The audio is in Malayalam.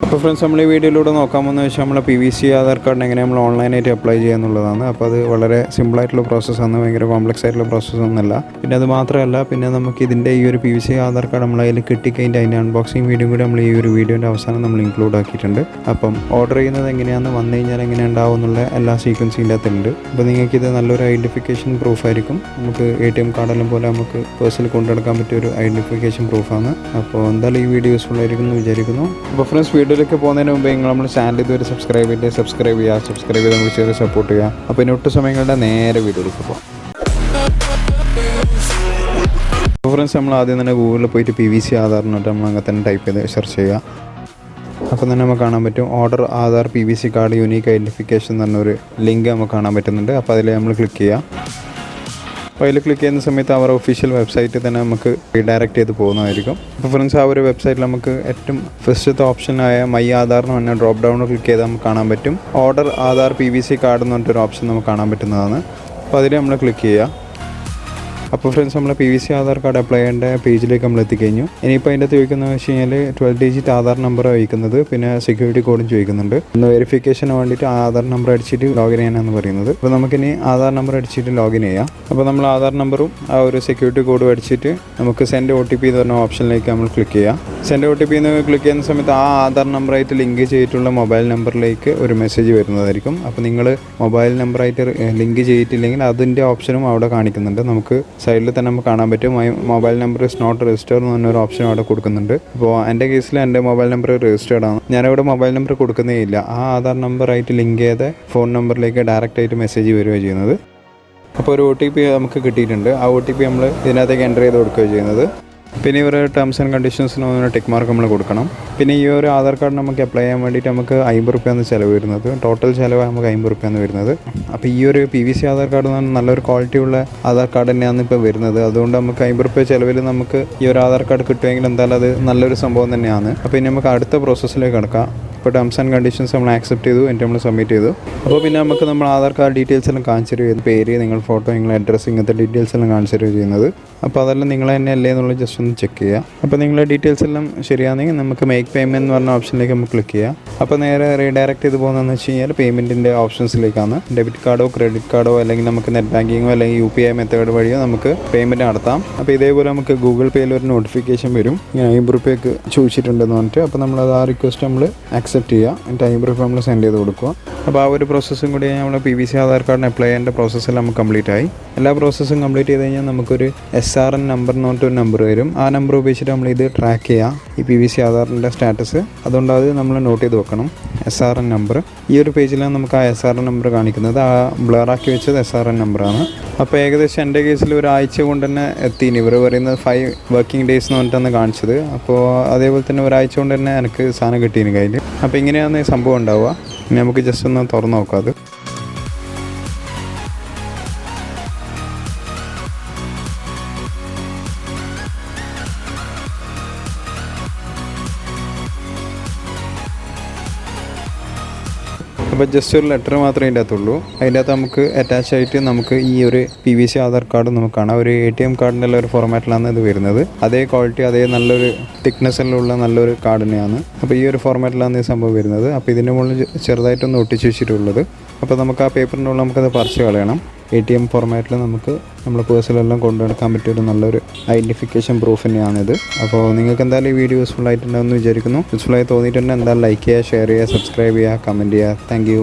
അപ്പോൾ ഫ്രണ്ട്സ്, നമ്മൾ ഈ വീഡിയോയിലൂടെ നോക്കാമെന്ന് വെച്ചാൽ നമ്മളെ PVC ആധാർ കാർഡിന് എങ്ങനെ നമ്മൾ ഓൺലൈനായിട്ട് അപ്ലൈ ചെയ്യാന്നുള്ളതാണ്. അപ്പോൾ അത് വളരെ സിമ്പിളായിട്ടുള്ള പ്രോസസ്സാണ്, ഭയങ്കര കോംപ്ലക്സ് ആയിട്ടുള്ള പ്രോസസ്സൊന്നുമല്ല. പിന്നെ അത് മാത്രമല്ല, പിന്നെ നമുക്ക് ഇതിൻ്റെ ഈ ഒരു PVC ആധാർ കാർഡ് നമ്മളതിൽ കിട്ടിക്കഴിഞ്ഞാൽ അതിൻ്റെ അൺബോക്സിങ് വീഡിയോ കൂടി നമ്മൾ ഈ ഒരു വീഡിയോൻ്റെ അവസാനം നമ്മൾ ഇൻക്ലൂഡ് ആക്കിയിട്ടുണ്ട്. അപ്പം ഓർഡർ ചെയ്യുന്നത് എങ്ങനെയാണെന്ന് വന്നു കഴിഞ്ഞാൽ എങ്ങനെ ഉണ്ടാവും എന്നുള്ള എല്ലാ സീക്വൻസും ഇതിൻ്റെ അകത്തുണ്ട്. അപ്പോൾ നിങ്ങൾക്കിത് നല്ലൊരു ഐഡൻറ്റിഫിക്കേഷൻ പ്രൂഫായിരിക്കും. നമുക്ക് ATM കാർഡെല്ലാം പോലെ നമുക്ക് പേഴ്സണൽ കൊണ്ടുനടക്കാൻ പറ്റിയ ഒരു ഐഡൻറ്റിഫിക്കേഷൻ പ്രൂഫാണ്. അപ്പോൾ എന്തായാലും ഈ വീഡിയോ യൂസ്ഫുൾ ആയിരിക്കും എന്ന് വിചാരിക്കുന്നു. അപ്പോൾ ഫ്രണ്ട്സ്, വീഡിയോയിലേക്ക് പോകുന്നതിന് മുമ്പ് നിങ്ങൾ നമ്മുടെ ചാനൽ ഇതുവരെ സബ്സ്ക്രൈബ് ചെയ്ത് സബ്സ്ക്രൈബ് ചെയ്ത് നമുക്ക് ചെറിയ സപ്പോർട്ട് ചെയ്യുക. അപ്പോൾ ഇനി ഒട്ടും സമയങ്ങളുടെ നേരെ വീഡിയോയിലേക്ക് പോകാം. അപ്പോൾ ഫ്രണ്ട്സ്, നമ്മൾ ആദ്യം തന്നെ ഗൂഗിളിൽ പോയിട്ട് PVC ആധാർ എന്നിട്ട് നമ്മൾ അങ്ങനെ തന്നെ ടൈപ്പ് ചെയ്ത് സെർച്ച് ചെയ്യുക. അപ്പോൾ തന്നെ നമുക്ക് കാണാൻ പറ്റും order Aadhaar PVC card unique identification എന്ന് പറഞ്ഞൊരു ലിങ്ക് നമുക്ക് കാണാൻ പറ്റുന്നുണ്ട്. അപ്പോൾ അതിൽ നമ്മൾ ക്ലിക്ക് ചെയ്യുക. അപ്പോൾ അതിൽ ക്ലിക്ക് ചെയ്യുന്ന സമയത്ത് അവർ ഒഫീഷ്യൽ വെബ്സൈറ്റിൽ തന്നെ നമുക്ക് റീഡയറക്റ്റ് ചെയ്ത് പോകുന്നതായിരിക്കും. അപ്പോൾ ഫ്രണ്ട്സ്, ആ ഒരു വെബ്സൈറ്റിൽ നമുക്ക് ഏറ്റവും ഫസ്റ്റത്തെ ഓപ്ഷനായ മൈ ആധാർ എന്ന് പറഞ്ഞാൽ ഡ്രോപ്പ് ഡൗൺ ക്ലിക്ക് ചെയ്താൽ നമുക്ക് കാണാൻ പറ്റും ഓർഡർ ആധാർ PVC കാർഡ് എന്ന് പറഞ്ഞിട്ടൊരു ഓപ്ഷൻ നമുക്ക് കാണാൻ പറ്റുന്നതാണ്. അപ്പോൾ അതിൽ നമ്മൾ ക്ലിക്ക് ചെയ്യുക. അപ്പോൾ ഫ്രണ്ട്സ്, നമ്മൾ PVC ആധാർ കാർഡ് അപ്ലൈ ചെയ്യേണ്ട പേജിലേക്ക് നമ്മൾ എത്തിക്കഴിഞ്ഞു. ഇനിയിപ്പോൾ അതിൻ്റെ അകത്ത് ചോദിക്കുന്നത് വെച്ച് കഴിഞ്ഞാൽ 12 ഡിജിറ്റ് ആധാർ നമ്പർ ചോദിക്കുന്നത്, പിന്നെ സെക്യൂരിറ്റി കോഡും ചോദിക്കുന്നുണ്ട്. ഒന്ന് വെരിഫിക്കേഷന് വേണ്ടിയിട്ട് ആധാർ നമ്പർ അടിച്ചിട്ട് ലോഗിൻ ചെയ്യാനാണ് പറയുന്നത്. അപ്പോൾ നമുക്കിനി ആധാർ നമ്പർ അടിച്ചിട്ട് ലോഗിൻ ചെയ്യാം. അപ്പോൾ നമ്മൾ ആധാർ നമ്പറും ആ ഒരു സെക്യൂരിറ്റി കോഡും അടിച്ചിട്ട് നമുക്ക് സെൻഡ് OTP എന്ന് പറഞ്ഞ ഓപ്ഷനിലേക്ക് നമ്മൾ ക്ലിക്ക് ചെയ്യാം. സെൻഡ് OTP എന്ന് ക്ലിക്ക് ചെയ്യുന്ന സമയത്ത് ആ ആധാർ നമ്പറായിട്ട് ലിങ്ക് ചെയ്തിട്ടുള്ള മൊബൈൽ നമ്പറിലേക്ക് ഒരു മെസ്സേജ് വരുന്നതായിരിക്കും. അപ്പോൾ നിങ്ങൾ മൊബൈൽ നമ്പറായിട്ട് ലിങ്ക് ചെയ്തിട്ടില്ലെങ്കിൽ അതിൻ്റെ ഓപ്ഷനും അവിടെ കാണിക്കുന്നുണ്ട്. നമുക്ക് സൈഡിൽ തന്നെ നമുക്ക് കാണാൻ പറ്റും mobile number is not registered എന്ന് പറഞ്ഞൊരു ഓപ്ഷൻ അവിടെ കൊടുക്കുന്നുണ്ട്. അപ്പോൾ എൻ്റെ കേസിൽ എൻ്റെ മൊബൈൽ നമ്പർ രജിസ്റ്റേർഡ് ആണ്. ഞാനവിടെ മൊബൈൽ നമ്പർ കൊടുക്കുന്നേ ഇല്ല. ആ ആധാർ നമ്പറായിട്ട് ലിങ്ക് ചെയ്ത ഫോൺ നമ്പറിലേക്ക് ഡയറക്റ്റ് ആയിട്ട് മെസ്സേജ് വരികയാണ് ചെയ്യുന്നത്. അപ്പോൾ ഒരു OTP നമുക്ക് കിട്ടിയിട്ടുണ്ട്. ആ OTP നമ്മൾ ഇതിനകത്തേക്ക് എൻ്റർ ചെയ്ത് കൊടുക്കുകയാണ് ചെയ്യുന്നത്. പിന്നെ ഇവർ ടേംസ് ആൻഡ് കണ്ടീഷൻസിന് ഒന്ന് ടിക്ക് മാർക്ക് നമ്മൾ കൊടുക്കണം. പിന്നെ ഈ ഒരു ആധാർ കാർഡ് നമുക്ക് അപ്ലൈ ചെയ്യാൻ വേണ്ടിയിട്ട് നമുക്ക് 50 രൂപയാണ് ചിലവ് വരുന്നത്. ടോട്ടൽ ചിലവ് നമുക്ക് 50 രൂപയാണ് വരുന്നത്. അപ്പോൾ ഈ ഒരു PVC ആധാർ കാർഡ് എന്ന് പറഞ്ഞാൽ നല്ലൊരു ക്വാളിറ്റി ഉള്ള ആധാർ കാർഡ് തന്നെയാണ് ഇപ്പോൾ വരുന്നത്. അതുകൊണ്ട് നമുക്ക് 50 രൂപ ചിലവിൽ നമുക്ക് ഈ ഒരു ആധാർ കാർഡ് കിട്ടുമെങ്കിൽ എന്തായാലും അത് നല്ലൊരു സംഭവം തന്നെയാണ്. അപ്പോൾ ഇനി നമുക്ക് അടുത്ത പ്രോസസ്സിലേക്ക് കിടക്കാം. ഇപ്പോൾ ടേംസ് ആൻഡ് കണ്ടീഷൻസ് നമ്മൾ ആക്സെപ്റ്റ് ചെയ്തു, എന്നിട്ട് നമ്മൾ സബ്മിറ്റ് ചെയ്തു. അപ്പോൾ പിന്നെ നമുക്ക് നമ്മൾ ആധാർ കാർഡ് ഡീറ്റെയിൽസ് എല്ലാം കാണിച്ചു തരും. പേര്, നിങ്ങൾ ഫോട്ടോ, നിങ്ങൾ അഡ്രസ്സ്, ഇങ്ങനത്തെ ഡീറ്റെയിൽസ് എല്ലാം കാണിച്ചു തരുക ചെയ്യുന്നത്. അപ്പോൾ അതെല്ലാം നിങ്ങൾ തന്നെ അല്ലേ എന്നുള്ളത് ജസ്റ്റ് ഒന്ന് ചെക്ക് ചെയ്യുക. അപ്പോൾ നിങ്ങളുടെ ഡീറ്റെയിൽസ് എല്ലാം ശരിയാണെങ്കിൽ നമുക്ക് മേക്ക് പേയ്മെൻറ്റ് എന്ന് പറഞ്ഞ ഓപ്ഷനിലേക്ക് നമുക്ക് ക്ലിക്ക് ചെയ്യാം. അപ്പോൾ നേരെ റീഡയറക്റ്റ് ചെയ്ത് പോകുന്നതെന്ന് വെച്ച് കഴിഞ്ഞാൽ പേയ്മെൻറ്റിൻ്റെ ഓപ്ഷൻസിലേക്കാണ്. ഡെബിറ്റ് കാർഡോ ക്രെഡിറ്റ് കാർഡോ അല്ലെങ്കിൽ നമുക്ക് നെറ്റ് ബാങ്കിങ്ങോ അല്ലെങ്കിൽ UPI മെത്തേഡ് വഴിയോ നമുക്ക് പേയ്മെൻറ്റ് നടത്താം. അപ്പോൾ ഇതേപോലെ നമുക്ക് ഗൂഗിൾ പേയിൽ ഒരു നോട്ടിഫിക്കേഷൻ വരും, ഇങ്ങനെ 50 രൂപയ്ക്ക് ചോദിച്ചിട്ടുണ്ടെന്ന് പറഞ്ഞിട്ട്. അപ്പോൾ നമ്മളത് ആ റിക്വസ്റ്റ് നമ്മൾ ആക്സെപ്റ്റ് ചെയ്യുക. എന്നിട്ട് 50 രൂപ നമ്മൾ സെൻഡ് ചെയ്ത് കൊടുക്കുക. അപ്പോൾ ആ ഒരു പ്രോസസ്സും കൂടി നമ്മൾ PVC ആധാർ കാർഡിന് അപ്ലൈ ചെയ്യേണ്ട പ്രോസസ്സെല്ലാം നമുക്ക് കംപ്ലീറ്റ് ആയി. എല്ലാ പ്രോസസ്സും കംപ്ലീറ്റ് ചെയ്ത് കഴിഞ്ഞാൽ നമുക്കൊരു SRN നമ്പർ എന്ന് പറഞ്ഞിട്ടൊരു നമ്പർ വരും. ആ നമ്പർ ഉപയോഗിച്ചിട്ട് നമ്മൾ ഇത് ട്രാക്ക് ചെയ്യാം, ഈ PVC ആധാറിൻ്റെ സ്റ്റാറ്റസ്. അതുകൊണ്ട് അത് നമ്മൾ നോട്ട് ചെയ്ത് വെക്കണം, SRN നമ്പർ. ഈ ഒരു പേജിലാണ് നമുക്ക് ആ SRN നമ്പർ കാണിക്കുന്നത്. ആ ബ്ലറാക്കി വെച്ചത് SRN നമ്പറാണ്. അപ്പോൾ ഏകദേശം എൻ്റെ കേസിൽ ഒരാഴ്ച കൊണ്ട് തന്നെ എത്തിയിന്. ഇവർ പറയുന്നത് 5 വർക്കിംഗ് ഡേയ്സ് എന്ന് പറഞ്ഞിട്ടാണ് കാണിച്ചത്. അപ്പോൾ അതേപോലെ തന്നെ ഒരാഴ്ച കൊണ്ട് തന്നെ എനിക്ക് സാധനം കിട്ടിയിന് കയ്യിൽ. അപ്പോൾ ഇങ്ങനെയാണ് സംഭവം ഉണ്ടാവുക. നമുക്ക് ജസ്റ്റ് ഒന്ന് തുറന്ന് നോക്കാം അത്. അപ്പോൾ ജസ്റ്റ് ഒരു ലെറ്റർ മാത്രമേ അതിൻ്റെ അകത്തുള്ളൂ. അതിൻ്റെ അകത്ത് നമുക്ക് അറ്റാച്ച് ആയിട്ട് നമുക്ക് ഈ ഒരു PVC ആധാർ കാർഡ് നമുക്ക് കാണാം. ഒരു ATM കാർഡിൻ്റെ ഉള്ള ഒരു ഫോർമാറ്റിലാണ് ഇത് വരുന്നത്. അതേ ക്വാളിറ്റി, അതേ നല്ലൊരു തിക്നെസ്സിലുള്ള നല്ലൊരു കാർഡ് തന്നെയാണ്. അപ്പോൾ ഈ ഒരു ഫോർമാറ്റിലാണ് ഈ സംഭവം വരുന്നത്. അപ്പോൾ ഇതിൻ്റെ മുകളിൽ ചെറുതായിട്ടൊന്ന് ഒട്ടിച്ച് വെച്ചിട്ടുള്ളത്. അപ്പോൾ നമുക്ക് ആ പേപ്പറിൻ്റെ ഉള്ളിൽ നമുക്കത് പറിച്ച് കളയണം. ATM ഫോർമാറ്റിൽ നമുക്ക് നമ്മുടെ പേഴ്സണെല്ലാം കൊണ്ടുനടക്കാൻ പറ്റിയൊരു നല്ലൊരു ഐഡൻറ്റിഫിക്കേഷൻ പ്രൂഫ് തന്നെയാണിത്. അപ്പോൾ നിങ്ങൾക്ക് എന്തായാലും ഈ വീഡിയോ യൂസ്ഫുൾ ആയിട്ടുണ്ടെന്ന് വിചാരിക്കുന്നു. യൂസ്ഫുള്ളായി തോന്നിയിട്ടുണ്ടെങ്കിൽ എന്തായാലും ലൈക്ക് ചെയ്യുക, ഷെയർ ചെയ്യുക, സബ്സ്ക്രൈബ് ചെയ്യുക, കമൻറ്റ് ചെയ്യുക. Thank you.